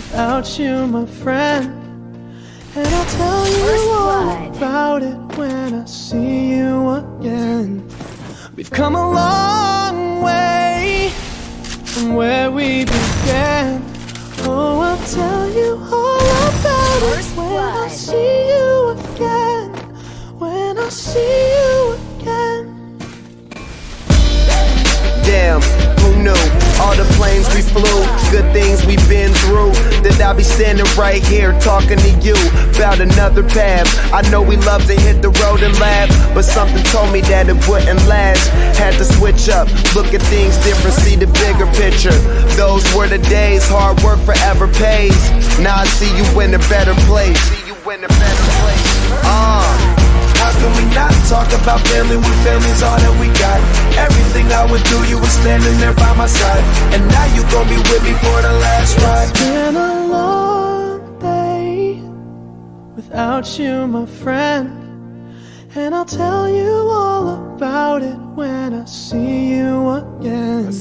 without you, my friend. And I'll tell you all about it when I see you again. We've come a long way from where we began. Oh, I'll tell you all about it when I see you again. When I see you again. Damn, who knew? All the planes we flew, good things we've been through, that I'll be standing right here talking to you about another path. I know we love to hit the road and laugh, but something told me that it wouldn't last. Had to switch up, look at things different, see the bigger picture. Those were the days, hard work forever pays. Now I see you in a better place. How can we not talk about family when family's all that we got? Everything I went through, you were standing there by my side, and now you gon' be with me for the last ride. It's been a long day without you, my friend. And I'll tell you all about it when I see you again.